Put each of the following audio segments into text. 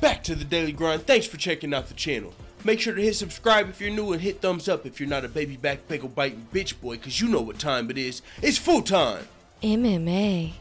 back to the daily grind. Thanks for checking out the channel. Make sure to hit subscribe if you're new and hit thumbs up if you're not a baby back pickle biting bitch boy, cause you know what time it is. It's full time. MMA.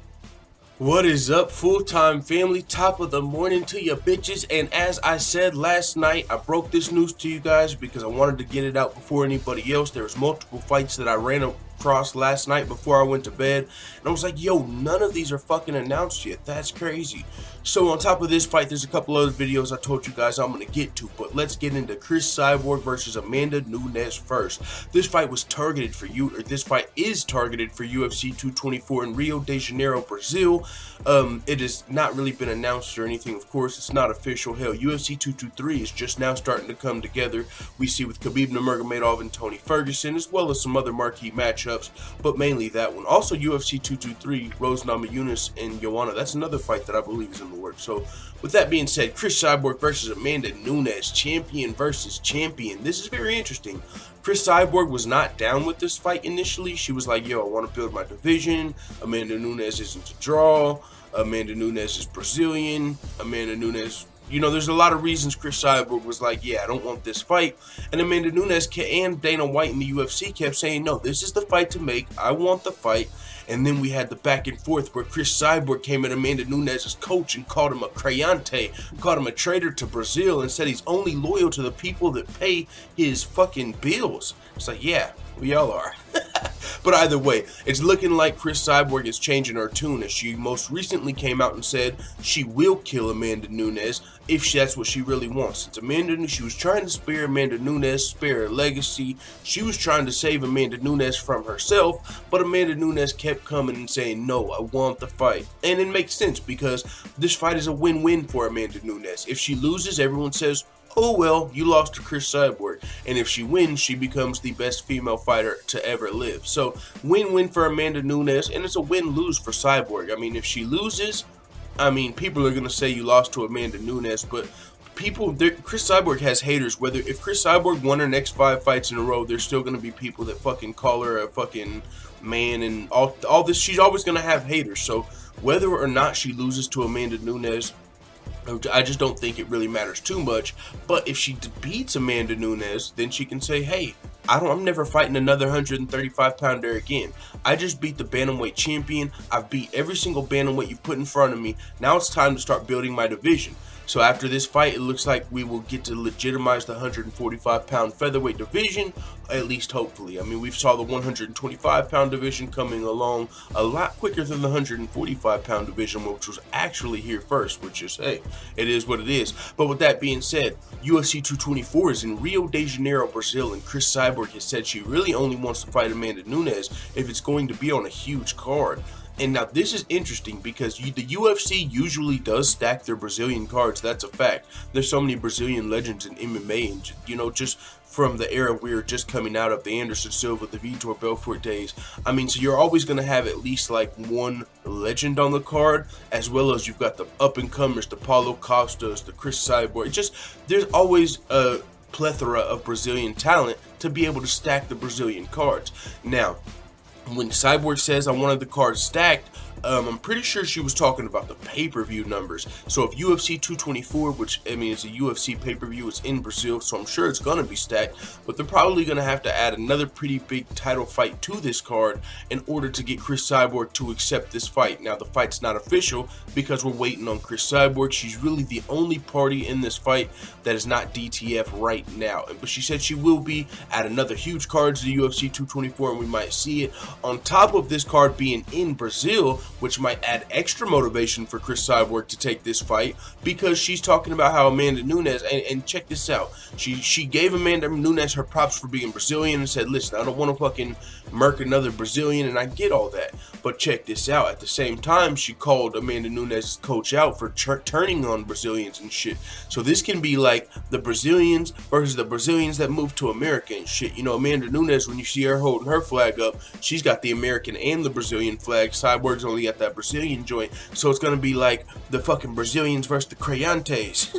What is up, full-time family? Top of the morning to you bitches. And as I said last night, I broke this news to you guys because I wanted to get it out before anybody else. There was multiple fights that I ran across last night before I went to bed, and I was like, yo, none of these are fucking announced yet. That's crazy. So on top of this fight, there's a couple other videos I told you guys I'm gonna get to, but let's get into Cris Cyborg versus Amanda Nunes first. This fight was targeted for you, or this fight is targeted for UFC 224 in Rio de Janeiro, Brazil. It has not really been announced or anything, of course. It's not official. Hell, UFC 223 is just now starting to come together. We see with Khabib Nurmagomedov and Tony Ferguson, as well as some other marquee matchups, but mainly that one. Also, UFC 223, Rose Namajunas and Joanna. That's another fight that I believe is in the works. So, with that being said, Cris Cyborg versus Amanda Nunes, champion versus champion. This is very interesting. Cris Cyborg was not down with this fight initially. She was like, yo, I want to build my division. Amanda Nunes isn't a draw. Amanda Nunes is Brazilian. Amanda Nunes, you know, there's a lot of reasons Cris Cyborg was like, yeah, I don't want this fight. And Amanda Nunes and Dana White in the UFC kept saying, no, this is the fight to make. I want the fight. And then we had the back and forth where Cris Cyborg came at Amanda Nunes' coach and called him a creyente, called him a traitor to Brazil, and said he's only loyal to the people that pay his fucking bills. It's like, yeah, we all are. But either way, it's looking like Cris Cyborg is changing her tune, as she most recently came out and said she will kill Amanda Nunes if that's what she really wants. It's Amanda, she was trying to spare Amanda Nunes, spare her legacy. She was trying to save Amanda Nunes from herself, but Amanda Nunes kept coming and saying, no, I want the fight. And it makes sense because this fight is a win-win for Amanda Nunes. If she loses, everyone says, oh well, you lost to Cris Cyborg. And if she wins, she becomes the best female fighter to ever live. So, win-win for Amanda Nunes, and it's a win-lose for Cyborg. I mean, if she loses, I mean, people are going to say you lost to Amanda Nunes, but Cris Cyborg has haters. If Cris Cyborg won her next 5 fights in a row, there's still going to be people that fucking call her a fucking man and all this. She's always going to have haters. So, whether or not she loses to Amanda Nunes, I just don't think it really matters too much. But if she beats Amanda Nunes, then she can say, hey, I'm never fighting another 135-pounder again. I just beat the bantamweight champion. I've beat every single bantamweight you put in front of me. Now it's time to start building my division. So after this fight, it looks like we will get to legitimize the 145-pound featherweight division, at least hopefully. I mean, we saw the 125-pound division coming along a lot quicker than the 145-pound division, which was actually here first, which is, hey, it is what it is. But with that being said, UFC 224 is in Rio de Janeiro, Brazil, and Cris Cyborg has said she really only wants to fight Amanda Nunes if it's going to be on a huge card. And now this is interesting because the UFC usually does stack their Brazilian cards. That's a fact. There's so many Brazilian legends in MMA, and you know, just from the era we were just coming out of, the Anderson Silva, the Vitor Belfort days. I mean, so you're always going to have at least like one legend on the card, as well as you've got the up-and-comers, the Paulo Costas, the Cris Cyborg. There's always a plethora of Brazilian talent to be able to stack the Brazilian cards. Now, when Cyborg says I wanted the cards stacked, I'm pretty sure she was talking about the pay-per-view numbers. So if UFC 224, which I mean is a UFC pay-per-view, it's in Brazil, so I'm sure it's going to be stacked, but they're probably going to have to add another pretty big title fight to this card in order to get Cris Cyborg to accept this fight. Now the fight's not official because we're waiting on Cris Cyborg. She's really the only party in this fight that is not DTF right now, but she said she will be at another huge card to the UFC 224, and we might see it on top of this card being in Brazil, which might add extra motivation for Cris Cyborg to take this fight, because she's talking about how Amanda Nunes, and check this out, she gave Amanda Nunes her props for being Brazilian and said, listen, I don't want to fucking murk another Brazilian, and I get all that, but check this out, at the same time, she called Amanda Nunes' coach out for turning on Brazilians and shit. So this can be like the Brazilians versus the Brazilians that moved to America and shit. You know, Amanda Nunes, when you see her holding her flag up, she's got the American and the Brazilian flag. Cyborg's only got that Brazilian joint, so it's gonna be like the fucking Brazilians versus the Creyentes.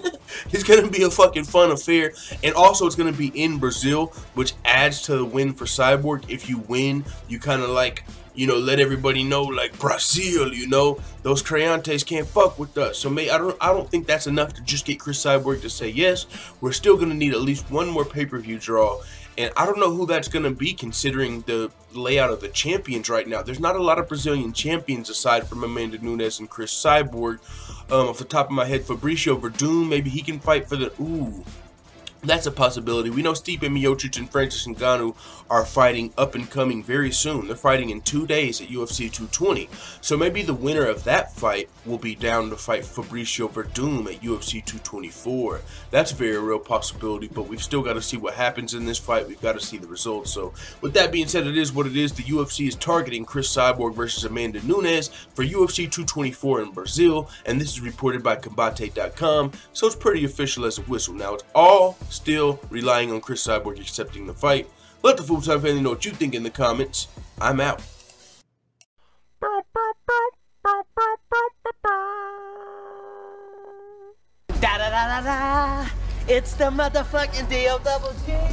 It's gonna be a fucking fun affair, and also it's gonna be in Brazil, which adds to the win for Cyborg. If you win, you kind of like you know, let everybody know, like, Brazil, you know, those Creantes can't fuck with us. So I don't think that's enough to just get Cris Cyborg to say yes. We're still gonna need at least one more pay-per-view draw, and I don't know who that's gonna be considering the layout of the champions right now. There's not a lot of Brazilian champions aside from Amanda Nunes and Cris Cyborg. Off the top of my head, Fabricio Verdun, maybe he can fight for the that's a possibility. We know Stipe Miocic and Francis Ngannou are fighting up and coming very soon. They're fighting in 2 days at UFC 220. So maybe the winner of that fight will be down to fight Fabricio Verdun at UFC 224. That's a very real possibility, but we've still got to see what happens in this fight. We've got to see the results. So with that being said, it is what it is. The UFC is targeting Cris Cyborg versus Amanda Nunes for UFC 224 in Brazil, and this is reported by Combate.com, so it's pretty official as a whistle. Now, it's all still relying on Cris Cyborg accepting the fight. Let the full-time family know what you think in the comments. I'm out. Da da da da da. It's the motherfucking DOWG.